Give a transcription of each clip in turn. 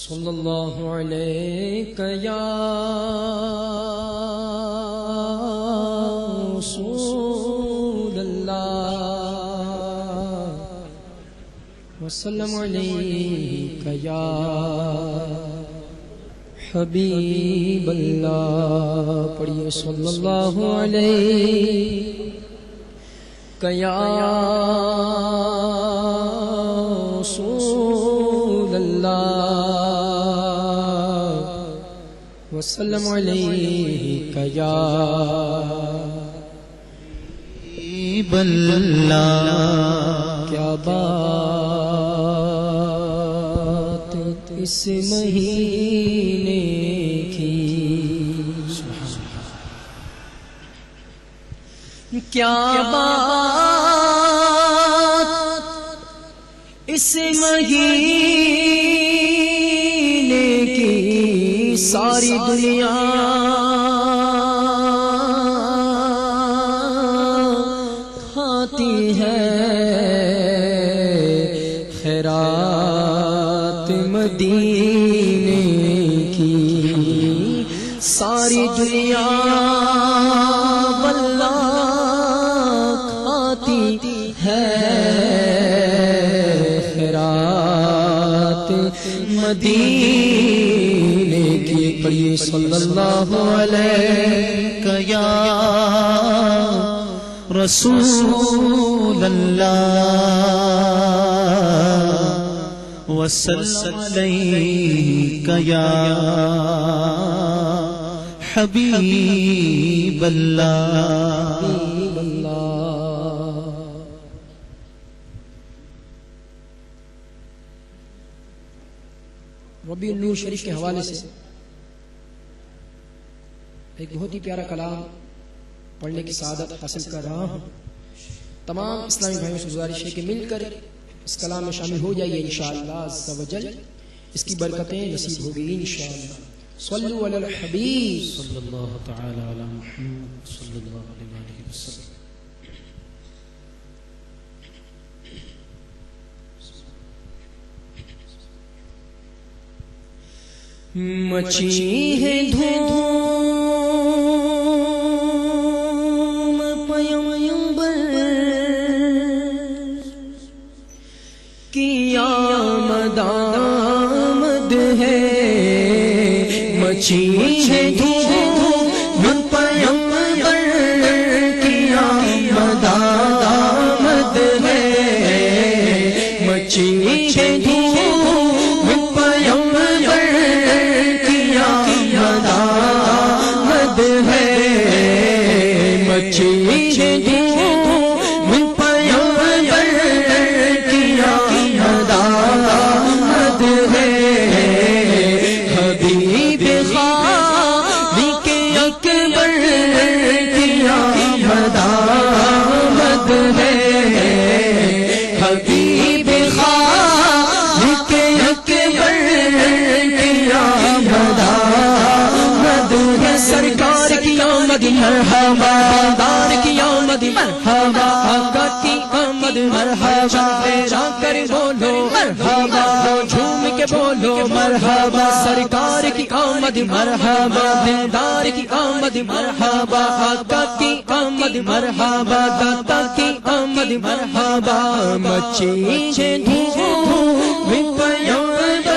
صلی اللہ علیہ یا رسول اللہ وسلم علیہ یا حبیب اللہ. پڑھیے صلی اللہ علیہ یا رسول اللہ وسلم علیہ یا حبیب اللہ. کیا بات اس مہینے کی، کیا بات اس مہینے کی، ساری دنیا کھاتی ہے خیرات مدینے کی. ساری دنیا واللہ کھاتی ہے خیرات مدینے کی. پڑھیے صلی اللہ علیہ یا رسول اللہ وسلم علیک یا حبیب اللہ. ربیع النور شریف کے حوالے سے ایک بہت ہی پیارا کلام پڑھنے کی سعادت حاصل کر رہا ہوں. تمام اسلامی بھائیوں سے گزارش ہے کہ مل کر اس کلام میں شامل ہو جائیے. انشاءاللہ عز و جل اس کی برکتیں نصیب ہوگی انشاءاللہ. صلو علی الحبیب صلی اللہ تعالی علی محمد صلی اللہ علیہ وسلم. مچی ہے دھوم پیغمبر کی آمد آمد ہے. مچی ہے دھوم پیغمبر کی آمد آمد ہے. مچی ہے دھوم مرحبا دار کی آمد مرحبا، آقا کی آمد مرحبا. تیرا کر بولو مرحبا، جھوم کے بولو مرحبا. سرکار کی آمد مرحبا، دار کی آمد مرحبا. آقا کی آمد مرحبا، داتا کی آمد مرحبا. مچی ہے دھوم پیغمبر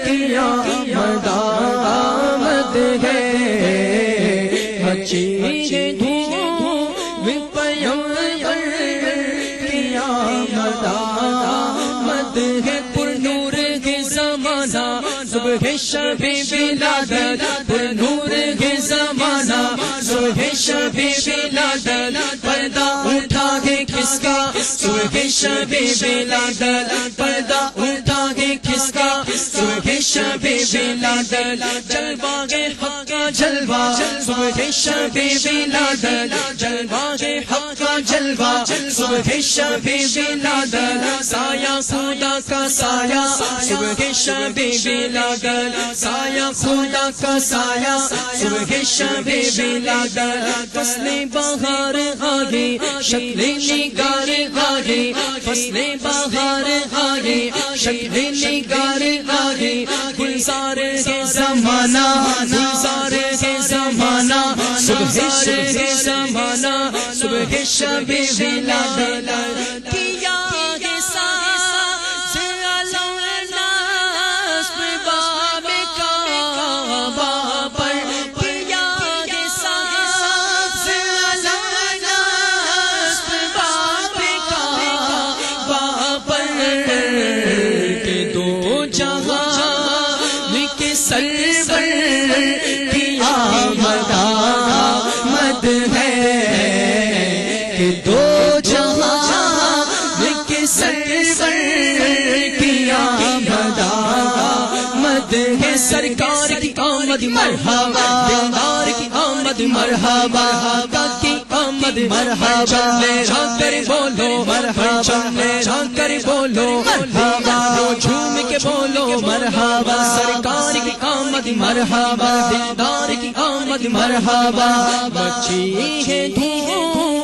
کی آمد آمد ہے. مچی ہے دھوم پیغمبر کی آمد آمد ہے. پر نور ہے زمانہ صبح شب ولادت، پر نور ہے زمانہ صبح شب ولادت. پردہ اٹھا ہے کس کا صبح شب ولادت، پردہ اٹھا ہے کس کا صبح شب ولادت جلوہ حق کا جلوہ صبح شب ولادت جلوہ حق کا جلوہ صبح شب ولادت سایہ خدا کا سایہ صبح شب ولادت سایہ خدا کا سایہ صبح شب ولادت فصل بہار آگے شکل نگار آگے فصل بہار آگے شکل نگار آگے گلزار ہے زمانہ گلزار ہے زمانہ صبح ہے زمانہ صبح شب ولادت کیا ہے ساز الناس باب کعبہ پر کیا ہے ساز الناس باب کعبہ پر کہ دو جہاں کے سرور کی آمد ہے کہ دو جہاں کے سرور کی آمد ہے سرکار کی آمد مرحبا دلدار کی آمد مرحبا آقا کی آمد مرحبا چلے کر بولو مرحبا چلے کر بولو مرحبا جھوم کے بولو مرحبا سرکار کی آمد مرحبا دلدار کی آمد مرحبا مچی ہے دھوم